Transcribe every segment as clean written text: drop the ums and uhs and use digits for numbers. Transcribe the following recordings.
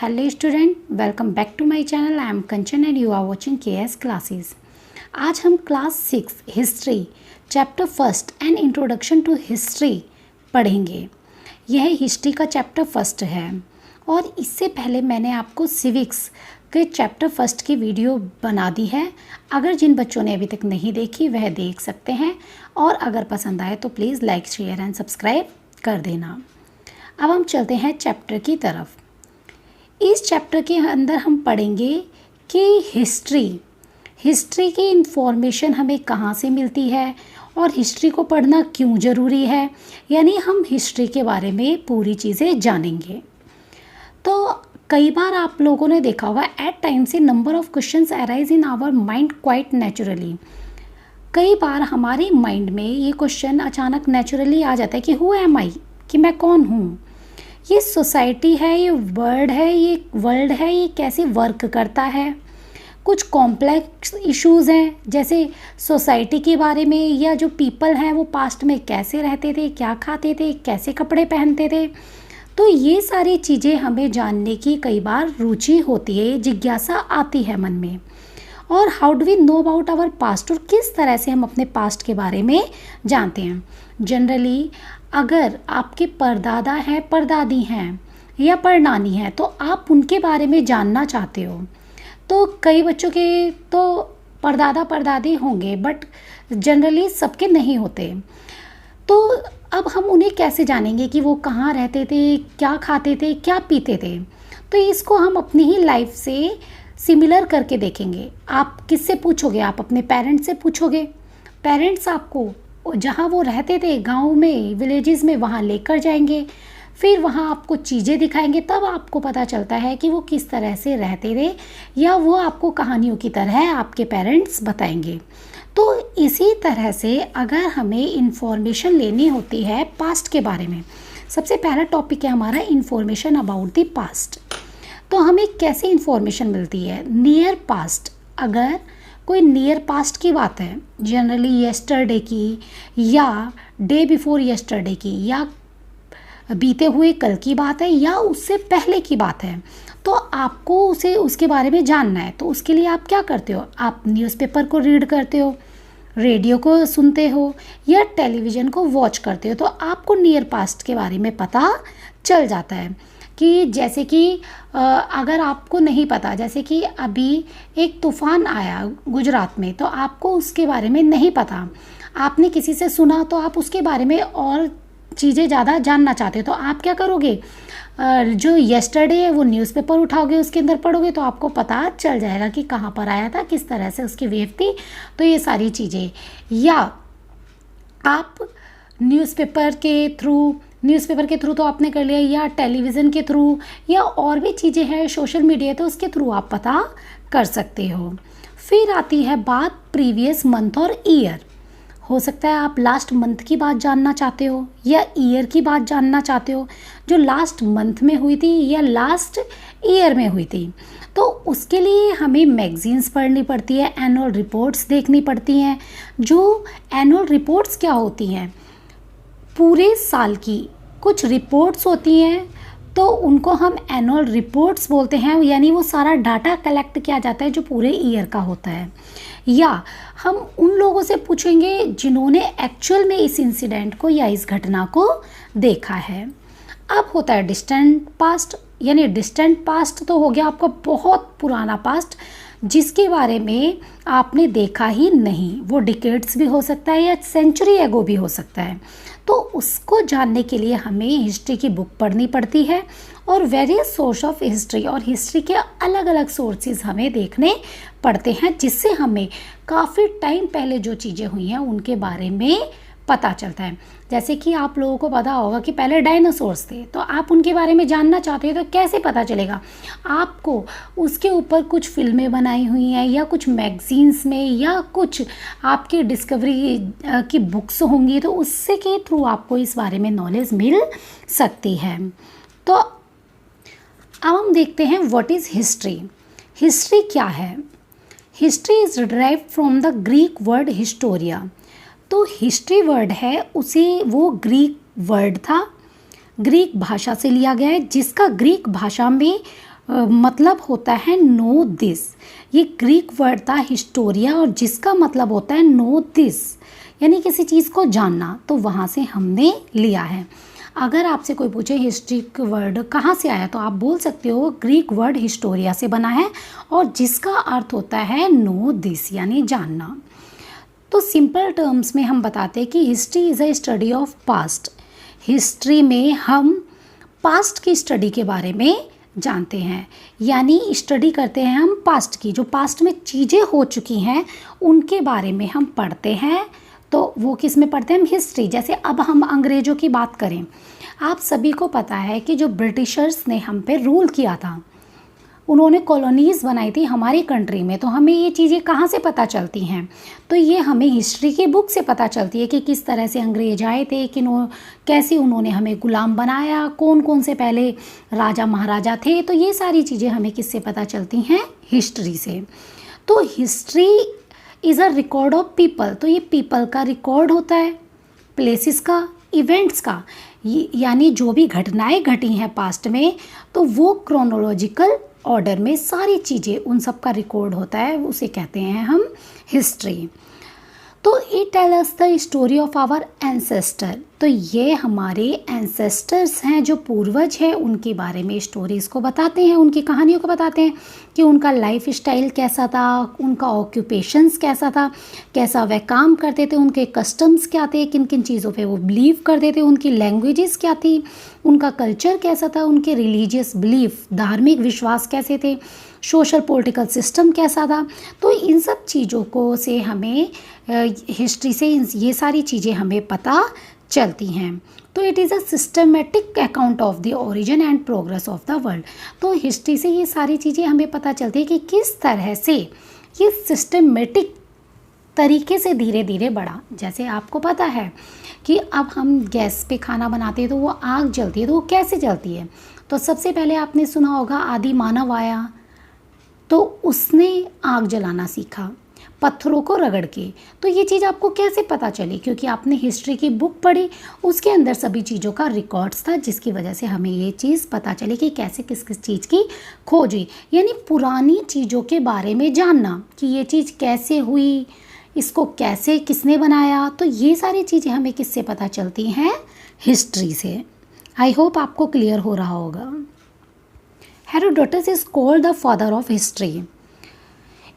Hello student, welcome back to my channel. I am Kanchan and you are watching KS classes. आज हम class 6 history chapter first and introduction to history पढ़ेंगे। यह history का chapter first है और इससे पहले मैंने आपको सिविक्स के चैप्टर फर्स्ट की वीडियो बना दी है। अगर जिन बच्चों ने अभी तक नहीं देखी वह देख सकते हैं और अगर पसंद आए तो please like share and subscribe कर देना। अब हम चलते हैं चैप्टर की तरफ। इस चैप्टर के अंदर हम पढ़ेंगे कि हिस्ट्री की इंफॉर्मेशन हमें कहाँ से मिलती है और हिस्ट्री को पढ़ना क्यों ज़रूरी है, यानी हम हिस्ट्री के बारे में पूरी चीज़ें जानेंगे। तो कई बार आप लोगों ने देखा होगा एट टाइम से number of questions arise in our mind quite naturally. कई बार हमारे माइंड में ये क्वेश्चन अचानक नेचुरली आ जाता है कि हु एम आई, कि मैं कौन हूँ, ये सोसाइटी है, ये वर्ल्ड है, ये कैसे वर्क करता है। कुछ कॉम्प्लेक्स इश्यूज़ हैं जैसे सोसाइटी के बारे में, या जो पीपल हैं वो पास्ट में कैसे रहते थे, क्या खाते थे, कैसे कपड़े पहनते थे। तो ये सारी चीज़ें हमें जानने की कई बार रुचि होती है, जिज्ञासा आती है मन में। और how do we know about our past, और किस तरह से हम अपने पास्ट के बारे में जानते हैं। जनरली अगर आपके परदादा हैं, परदादी हैं या परनानी हैं तो आप उनके बारे में जानना चाहते हो। तो कई बच्चों के तो परदादा परदादी होंगे बट जनरली सबके नहीं होते। तो अब हम उन्हें कैसे जानेंगे कि वो कहाँ रहते थे, क्या खाते थे, क्या पीते थे। तो इसको हम अपनी ही लाइफ से सिमिलर करके देखेंगे। आप किससे पूछोगे? आप अपने पेरेंट्स से पूछोगे। पेरेंट्स आपको जहाँ वो रहते थे गांव में, विलेजेस में, वहाँ लेकर जाएंगे, फिर वहाँ आपको चीज़ें दिखाएंगे, तब आपको पता चलता है कि वो किस तरह से रहते थे, या वो आपको कहानियों की तरह आपके पेरेंट्स बताएंगे। तो इसी तरह से अगर हमें इंफॉर्मेशन लेनी होती है पास्ट के बारे में, सबसे पहला टॉपिक है हमारा इंफॉर्मेशन अबाउट द पास्ट। तो हमें कैसे इंफॉर्मेशन मिलती है? नियर पास्ट, अगर कोई नियर पास्ट की बात है, जनरली येस्टरडे की या डे बिफोर येस्टरडे की, या बीते हुए कल की बात है, या उससे पहले की बात है, तो आपको उसे उसके बारे में जानना है। तो उसके लिए आप क्या करते हो? आप न्यूज़पेपर को रीड करते हो, रेडियो को सुनते हो, या टेलीविज़न को वॉच करते हो। तो आपको नियर पास्ट के बारे में पता चल जाता है। कि जैसे कि अगर आपको नहीं पता, जैसे कि अभी एक तूफ़ान आया गुजरात में, तो आपको उसके बारे में नहीं पता, आपने किसी से सुना, तो आप उसके बारे में और चीज़ें ज़्यादा जानना चाहते हो। तो आप क्या करोगे? जो येस्टरडे है वो न्यूज़पेपर उठाओगे, उसके अंदर पढ़ोगे, तो आपको पता चल जाएगा कि कहाँ पर आया था, किस तरह से उसकी वेव थी। तो ये सारी चीज़ें, या आप न्यूज़पेपर के थ्रू तो आपने कर लिया, या टेलीविज़न के थ्रू, या और भी चीज़ें हैं, सोशल मीडिया, तो उसके थ्रू आप पता कर सकते हो। फिर आती है बात प्रीवियस मंथ और ईयर। हो सकता है आप लास्ट मंथ की बात जानना चाहते हो या ईयर की बात जानना चाहते हो, जो लास्ट मंथ में हुई थी या लास्ट ईयर में हुई थी। तो उसके लिए हमें मैगजीन्स पढ़नी पड़ती है, एनुअल रिपोर्ट्स देखनी पड़ती हैं। जो एनुअल रिपोर्ट्स क्या होती हैं? पूरे साल की कुछ रिपोर्ट्स होती हैं, तो उनको हम एनुअल रिपोर्ट्स बोलते हैं, यानी वो सारा डाटा कलेक्ट किया जाता है जो पूरे ईयर का होता है। या हम उन लोगों से पूछेंगे जिन्होंने एक्चुअल में इस इंसिडेंट को या इस घटना को देखा है। अब होता है डिस्टेंट पास्ट, यानी डिस्टेंट पास्ट तो हो गया आपका बहुत पुराना पास्ट, जिसके बारे में आपने देखा ही नहीं। वो डिकेड्स भी हो सकता है या सेंचुरी एगो भी हो सकता है। तो उसको जानने के लिए हमें हिस्ट्री की बुक पढ़नी पड़ती है और वेरियस सोर्स ऑफ हिस्ट्री, और हिस्ट्री के अलग अलग सोर्सेज हमें देखने पड़ते हैं, जिससे हमें काफ़ी टाइम पहले जो चीज़ें हुई हैं उनके बारे में पता चलता है। जैसे कि आप लोगों को पता होगा कि पहले डायनासोर्स थे, तो आप उनके बारे में जानना चाहते हैं तो कैसे पता चलेगा? आपको उसके ऊपर कुछ फिल्में बनाई हुई हैं, या कुछ मैगजीन्स में, या कुछ आपकी डिस्कवरी की बुक्स होंगी, तो उससे के थ्रू आपको इस बारे में नॉलेज मिल सकती है। तो अब हम देखते हैं व्हाट इज़ हिस्ट्री। हिस्ट्री क्या है? History is derived from the Greek word Historia. तो हिस्ट्री वर्ड है उसे, वो ग्रीक वर्ड था, ग्रीक भाषा से लिया गया है, जिसका ग्रीक भाषा में मतलब होता है नो दिस। ये ग्रीक वर्ड था हिस्टोरिया और जिसका मतलब होता है नो दिस, यानी किसी चीज़ को जानना, तो वहाँ से हमने लिया है। अगर आपसे कोई पूछे हिस्ट्री का वर्ड कहाँ से आया, तो आप बोल सकते हो ग्रीक वर्ड हिस्टोरिया से बना है और जिसका अर्थ होता है नो दिस, यानी जानना। तो सिंपल टर्म्स में हम बताते हैं कि history is a study of past. History में हम पास्ट की स्टडी के बारे में जानते हैं, यानी स्टडी करते हैं हम पास्ट की, जो पास्ट में चीज़ें हो चुकी हैं उनके बारे में हम पढ़ते हैं। तो वो किस में पढ़ते हैं हम? हिस्ट्री। जैसे अब हम अंग्रेज़ों की बात करें, आप सभी को पता है कि जो ब्रिटिशर्स ने हम पे रूल किया था, उन्होंने कॉलोनीज़ बनाई थी हमारी कंट्री में, तो हमें ये चीज़ें कहाँ से पता चलती हैं? तो ये हमें हिस्ट्री की बुक से पता चलती है कि किस तरह से अंग्रेज आए थे, कि कैसे उन्होंने हमें गुलाम बनाया, कौन कौन से पहले राजा महाराजा थे। तो ये सारी चीज़ें हमें किससे पता चलती हैं? हिस्ट्री से। तो history is a record of people. तो ये पीपल का रिकॉर्ड होता है, प्लेसेस का, इवेंट्स का, यानी जो भी घटनाएं घटी हैं पास्ट में, तो वो क्रोनोलॉजिकल ऑर्डर में सारी चीज़ें, उन सब का रिकॉर्ड होता है, उसे कहते हैं हम हिस्ट्री। तो it tell us the story of our ancestor. तो ये हमारे एंसेस्टर्स हैं, जो पूर्वज हैं, उनके बारे में स्टोरीज़ को बताते हैं, उनकी कहानियों को बताते हैं कि उनका लाइफ स्टाइल कैसा था, उनका ऑक्यूपेशंस कैसा था, कैसा वह काम करते थे, उनके कस्टम्स क्या थे, किन किन चीज़ों पे वो बिलीव करते थे, उनकी लैंग्वेजेस क्या थी, उनका कल्चर कैसा था, उनके रिलीजियस बिलीफ, धार्मिक विश्वास कैसे थे, सोशल पॉलिटिकल सिस्टम कैसा था। तो इन सब चीज़ों को से हमें हिस्ट्री से ये सारी चीज़ें हमें पता चलती हैं। तो it is a systematic account of the origin and progress of the world. तो हिस्ट्री से ये सारी चीज़ें हमें पता चलती है कि किस तरह से ये सिस्टमेटिक तरीके से धीरे धीरे बढ़ा। जैसे आपको पता है कि अब हम गैस पे खाना बनाते हैं तो वो आग जलती है, तो वो कैसे जलती है? तो सबसे पहले आपने सुना होगा आदि मानव आया, तो उसने आग जलाना सीखा पत्थरों को रगड़ के। तो ये चीज़ आपको कैसे पता चली? क्योंकि आपने हिस्ट्री की बुक पढ़ी, उसके अंदर सभी चीज़ों का रिकॉर्ड्स था, जिसकी वजह से हमें ये चीज़ पता चली कि कैसे किस किस चीज़ की खोज हुई। यानी पुरानी चीज़ों के बारे में जानना कि ये चीज़ कैसे हुई, इसको कैसे किसने बनाया। तो ये सारी चीज़ें हमें किससे पता चलती हैं? हिस्ट्री से। आई होप आपको क्लियर हो रहा होगा। Herodotus is called the father of history.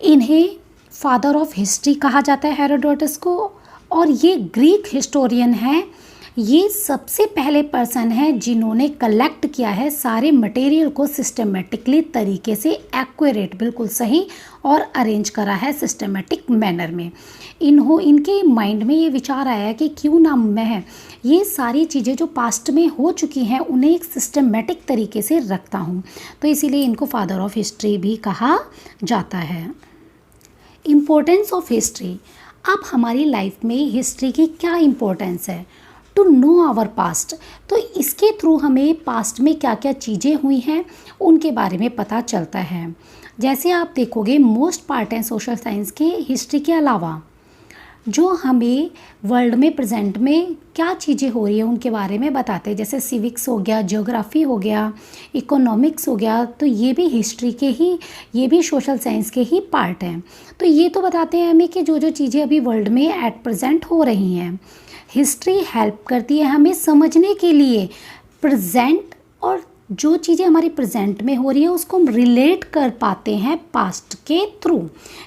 इन्हें फादर ऑफ हिस्ट्री कहा जाता है हेरोडोटस को, और ये ग्रीक हिस्टोरियन हैं। ये सबसे पहले पर्सन हैं जिन्होंने कलेक्ट किया है सारे मटेरियल को सिस्टमेटिकली तरीके से, एक्यूरेट, बिल्कुल सही, और अरेंज करा है सिस्टमेटिक मैनर में। इनके माइंड में ये विचार आया कि क्यों ना मैं ये सारी चीज़ें जो पास्ट में हो चुकी हैं उन्हें एक सिस्टमेटिक तरीके से रखता हूँ। तो इसीलिए इनको फादर ऑफ हिस्ट्री भी कहा जाता है। Importance of history. अब हमारी लाइफ में हिस्ट्री की क्या इम्पोर्टेंस है? To know our past. तो इसके थ्रू हमें पास्ट में क्या क्या चीज़ें हुई हैं उनके बारे में पता चलता है। जैसे आप देखोगे मोस्ट पार्ट हैं सोशल साइंस के हिस्ट्री के अलावा, जो हमें वर्ल्ड में प्रेजेंट में क्या चीज़ें हो रही है उनके बारे में बताते हैं। जैसे सिविक्स हो गया, ज्योग्राफी हो गया, इकोनॉमिक्स हो गया, तो ये भी हिस्ट्री के ही, ये भी सोशल साइंस के ही पार्ट हैं। तो ये तो बताते हैं हमें कि जो जो चीज़ें अभी वर्ल्ड में एट प्रेजेंट हो रही हैं। हिस्ट्री हेल्प करती है हमें समझने के लिए प्रेजेंट, और जो चीज़ें हमारी प्रेजेंट में हो रही है उसको हम रिलेट कर पाते हैं पास्ट के थ्रू,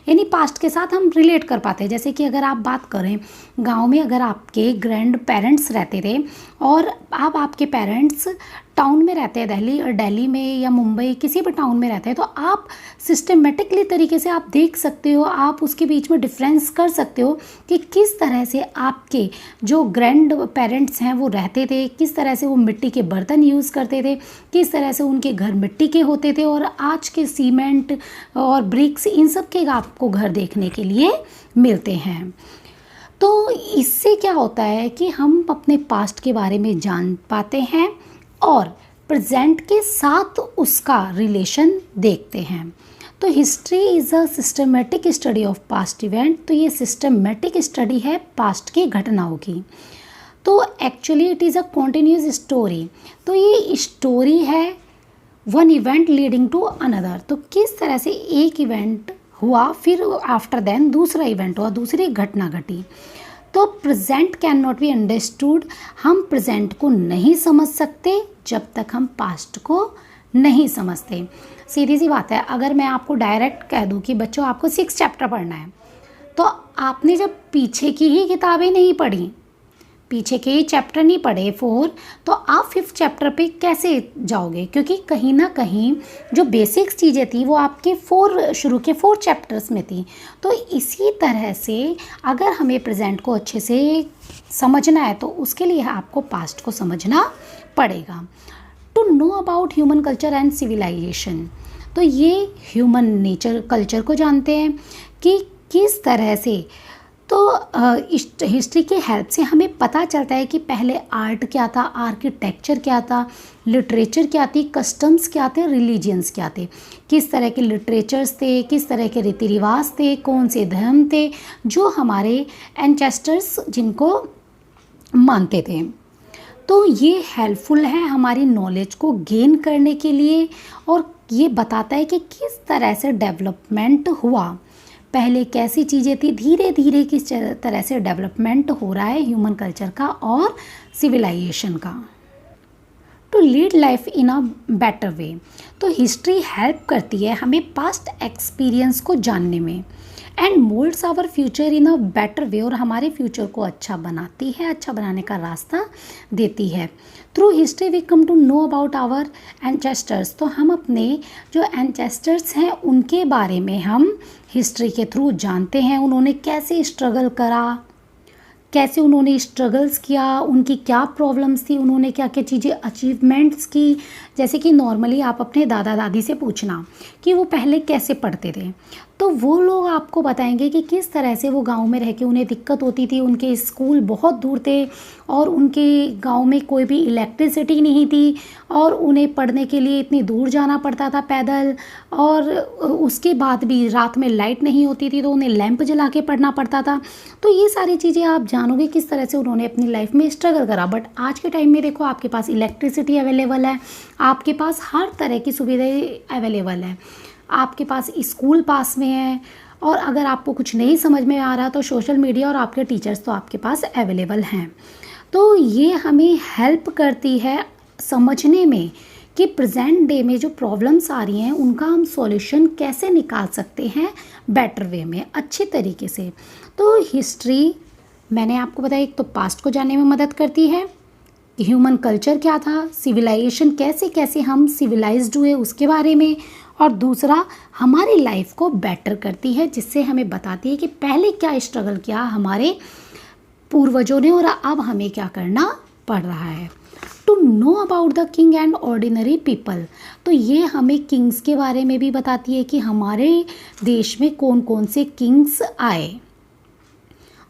यानी पास्ट के साथ हम रिलेट कर पाते हैं। जैसे कि अगर आप बात करें गांव में, अगर आपके ग्रैंड पेरेंट्स रहते थे और अब आपके पेरेंट्स टाउन में रहते हैं, दिल्ली में या मुंबई किसी भी टाउन में रहते हैं, तो आप सिस्टमेटिकली तरीके से आप देख सकते हो, आप उसके बीच में डिफरेंस कर सकते हो कि किस तरह से आपके जो ग्रैंड पेरेंट्स हैं वो रहते थे, किस तरह से वो मिट्टी के बर्तन यूज़ करते थे, किस तरह से उनके घर मिट्टी के होते थे, और आज के सीमेंट और ब्रिक्स, इन सब के आपको घर देखने के लिए मिलते हैं। तो इससे क्या होता है कि हम अपने पास्ट के बारे में जान पाते हैं और प्रेजेंट के साथ उसका रिलेशन देखते हैं। तो history is a systematic study of past event. तो ये सिस्टमेटिक स्टडी है पास्ट की घटनाओं की। तो actually it is a continuous story. तो ये स्टोरी है one event leading to another, तो किस तरह से एक इवेंट हुआ फिर आफ्टर देन दूसरा इवेंट हुआ, दूसरी घटना घटी। तो present can not be understood, हम प्रेजेंट को नहीं समझ सकते जब तक हम पास्ट को नहीं समझते। सीधी सी बात है, अगर मैं आपको डायरेक्ट कह दूं कि बच्चों आपको 6 चैप्टर पढ़ना है, तो आपने जब पीछे की ही किताबें नहीं पढ़ी, पीछे के ही चैप्टर नहीं पढ़े 4, तो आप 5th चैप्टर पे कैसे जाओगे, क्योंकि कहीं ना कहीं जो बेसिक्स चीज़ें थी वो आपके शुरू के 4 चैप्टर्स में थी। तो इसी तरह से अगर हमें प्रेजेंट को अच्छे से समझना है तो उसके लिए आपको पास्ट को समझना पड़ेगा। To know about human culture and civilisation, तो ये ह्यूमन नेचर कल्चर को जानते हैं कि किस तरह से, तो हिस्ट्री के हेल्प से हमें पता चलता है कि पहले आर्ट क्या था, आर्किटेक्चर क्या था, लिटरेचर क्या थी, कस्टम्स क्या थे, रिलीजियंस क्या थे, किस तरह के लिटरेचर्स थे, किस तरह के रीति रिवाज थे, कौन से धर्म थे जो हमारे एंसेस्टर्स जिनको मानते थे। तो ये हेल्पफुल है हमारी नॉलेज को गेन करने के लिए, और ये बताता है कि किस तरह से डेवलपमेंट हुआ, पहले कैसी चीज़ें थी, धीरे धीरे किस तरह से डेवलपमेंट हो रहा है ह्यूमन कल्चर का और सिविलाइजेशन का। To lead life in a better way, तो हिस्ट्री हेल्प करती है हमें पास्ट एक्सपीरियंस को जानने में, and moulds our future in a better way, और हमारे फ्यूचर को अच्छा बनाती है, अच्छा बनाने का रास्ता देती है। Through history we come to know about our ancestors, तो हम अपने जो एंसेस्टर्स हैं उनके बारे में हम हिस्ट्री के थ्रू जानते हैं, उन्होंने कैसे स्ट्रगल करा, कैसे उन्होंने स्ट्रगल्स किया, उनकी क्या प्रॉब्लम्स थी, उन्होंने क्या क्या चीज़ें अचीवमेंट्स की। जैसे कि नॉर्मली आप अपने दादा दादी से पूछना कि वो पहले कैसे पढ़ते थे, तो वो लोग आपको बताएंगे कि किस तरह से वो गांव में रह के उन्हें दिक्कत होती थी, उनके स्कूल बहुत दूर थे और उनके गांव में कोई भी इलेक्ट्रिसिटी नहीं थी और उन्हें पढ़ने के लिए इतनी दूर जाना पड़ता था पैदल, और उसके बाद भी रात में लाइट नहीं होती थी तो उन्हें लैंप जला के पढ़ना पड़ता था। तो ये सारी चीज़ें आप जानोगे किस तरह से उन्होंने अपनी लाइफ में स्ट्रगल करा। बट आज के टाइम में देखो, आपके पास इलेक्ट्रिसिटी अवेलेबल है, आपके पास हर तरह की सुविधाएं अवेलेबल है, आपके पास स्कूल पास में है, और अगर आपको कुछ नहीं समझ में आ रहा तो सोशल मीडिया और आपके टीचर्स तो आपके पास अवेलेबल हैं। तो ये हमें हेल्प करती है समझने में कि प्रेजेंट डे में जो प्रॉब्लम्स आ रही हैं उनका हम सॉल्यूशन कैसे निकाल सकते हैं बेटर वे में, अच्छे तरीके से। तो हिस्ट्री मैंने आपको बताया, एक तो पास्ट को जानने में मदद करती है, ह्यूमन कल्चर क्या था, सिविलाइजेशन कैसे कैसे हम सिविलाइज्ड हुए उसके बारे में, और दूसरा हमारी लाइफ को बेटर करती है, जिससे हमें बताती है कि पहले क्या स्ट्रगल किया हमारे पूर्वजों ने और अब हमें क्या करना पड़ रहा है। To know about the king and ordinary people, तो ये हमें किंग्स के बारे में भी बताती है कि हमारे देश में कौन कौन से किंग्स आए,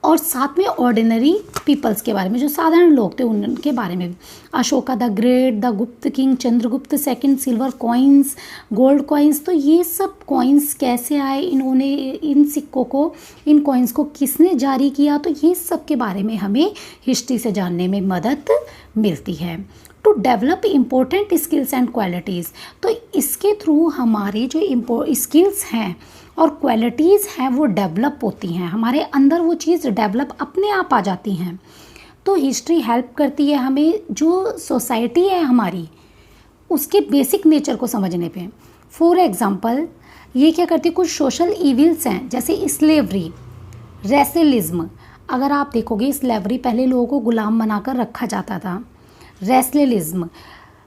और साथ में ऑर्डिनरी पीपल्स के बारे में, जो साधारण लोग थे उनके बारे में भी। अशोका द ग्रेट, द गुप्त king, Chandragupta second, silver coins, gold coins, तो ये सब कॉइन्स कैसे आए, इन्होंने इन सिक्कों को, इन कॉइन्स को किसने जारी किया, तो ये सब के बारे में हमें हिस्ट्री से जानने में मदद मिलती है। To develop important skills and qualities, तो इसके थ्रू हमारे जो स्किल्स हैं और क्वालिटीज़ हैं वो डेवलप होती हैं, हमारे अंदर वो चीज़ डेवलप अपने आप आ जाती हैं। तो हिस्ट्री हेल्प करती है हमें जो सोसाइटी है हमारी उसके बेसिक नेचर को समझने पे। फॉर एग्ज़ाम्पल ये क्या करती है, कुछ सोशल इविल्स हैं जैसे स्लेवरी, रेसलिज्म। अगर आप देखोगे स्लेवरी पहले लोगों को गुलाम बनाकर रखा जाता था। रेसलिज्म,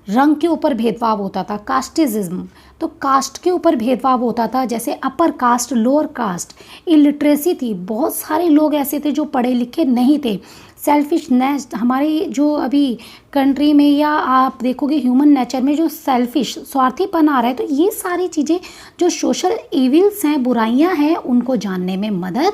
रंग के ऊपर भेदभाव होता था। कास्टिज्म, तो कास्ट के ऊपर भेदभाव होता था, जैसे upper caste, lower caste. Illiteracy थी, बहुत सारे लोग ऐसे थे जो पढ़े लिखे नहीं थे। सेल्फिशनेस, हमारे जो अभी कंट्री में या आप देखोगे ह्यूमन नेचर में जो सेल्फिश, स्वार्थीपन आ रहा है, तो ये सारी चीज़ें जो सोशल इविल्स हैं, बुराइयां हैं, उनको जानने में मदद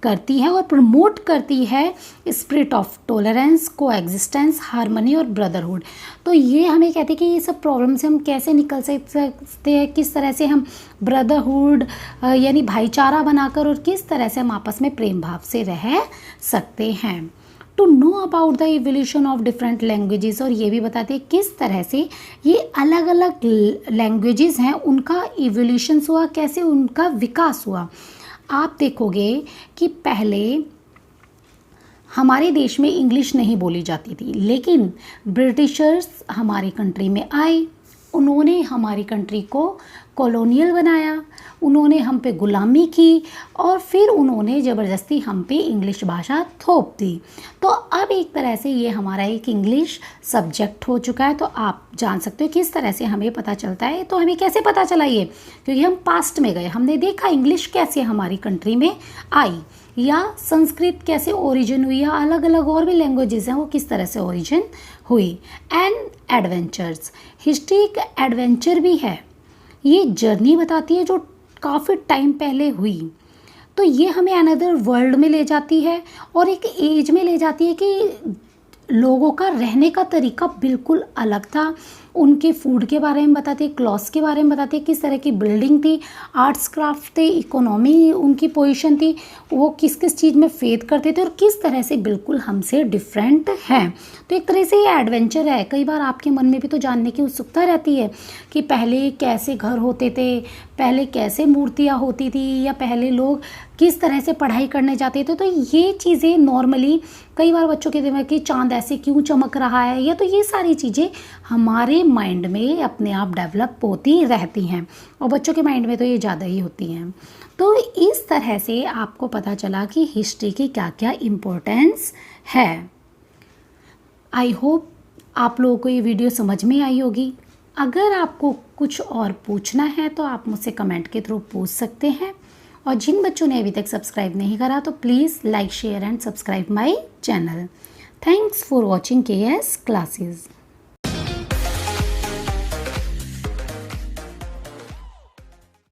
करती है और प्रमोट करती है स्पिरिट ऑफ टॉलरेंस, को एग्जिस्टेंस, हार्मनी और ब्रदरहुड। तो ये हमें कहते हैं कि ये सब प्रॉब्लम से हम कैसे निकल सकते हैं, किस तरह से हम ब्रदरहुड यानी भाईचारा बनाकर, और किस तरह से हम आपस में प्रेम भाव से रह सकते हैं। To know about the evolution of different languages, और ये भी बताते हैं किस तरह से ये अलग अलग लैंग्वेजेस हैं उनका इवोल्यूशन हुआ, कैसे उनका विकास हुआ। आप देखोगे कि पहले हमारे देश में इंग्लिश नहीं बोली जाती थी, लेकिन ब्रिटिशर्स हमारी कंट्री में आए, उन्होंने हमारी कंट्री को कॉलोनियल बनाया, उन्होंने हम पे गुलामी की और फिर उन्होंने ज़बरदस्ती हम पे इंग्लिश भाषा थोप दी। तो अब एक तरह से ये हमारा एक इंग्लिश सब्जेक्ट हो चुका है। तो आप जान सकते हो किस तरह से हमें पता चलता है। तो हमें कैसे पता चला ये, क्योंकि हम पास्ट में गए, हमने देखा इंग्लिश कैसे हमारी कंट्री में आई, या संस्कृत कैसे ओरिजिन हुई, या अलग अलग और भी लैंग्वेजेस हैं वो किस तरह से ओरिजिन हुई। एंड एडवेंचर्स, हिस्ट्री एक एडवेंचर भी है, ये जर्नी बताती है जो काफ़ी टाइम पहले हुई। तो ये हमें अनदर वर्ल्ड में ले जाती है और एक एज में ले जाती है कि लोगों का रहने का तरीका बिल्कुल अलग था। उनके फूड के बारे में बताती है, क्लॉथ्स के बारे में बताती है, किस तरह की बिल्डिंग थी, आर्ट्स क्राफ्ट थे, इकोनॉमी उनकी पोजीशन थी, वो किस किस चीज़ में फेथ करते थे और किस तरह से बिल्कुल हमसे डिफरेंट हैं। तो एक तरह से ये एडवेंचर है। कई बार आपके मन में भी तो जानने की उत्सुकता रहती है कि पहले कैसे घर होते थे, पहले कैसे मूर्तियाँ होती थी, या पहले लोग किस तरह से पढ़ाई करने जाते थे। तो ये चीज़ें नॉर्मली कई बार बच्चों के दिमाग कि चांद ऐसे क्यों चमक रहा है, या तो ये सारी चीज़ें हमारे माइंड में अपने आप डेवलप होती रहती हैं, और बच्चों के माइंड में तो ये ज़्यादा ही होती हैं। तो इस तरह से आपको पता चला कि हिस्ट्री की क्या क्या इम्पोर्टेंस है। आई होप आप लोगों को ये वीडियो समझ में आई होगी। अगर आपको कुछ और पूछना है तो आप मुझसे कमेंट के थ्रू पूछ सकते हैं, और जिन बच्चों ने अभी तक सब्सक्राइब नहीं करा तो please like share and subscribe my channel. Thanks for watching KS classes.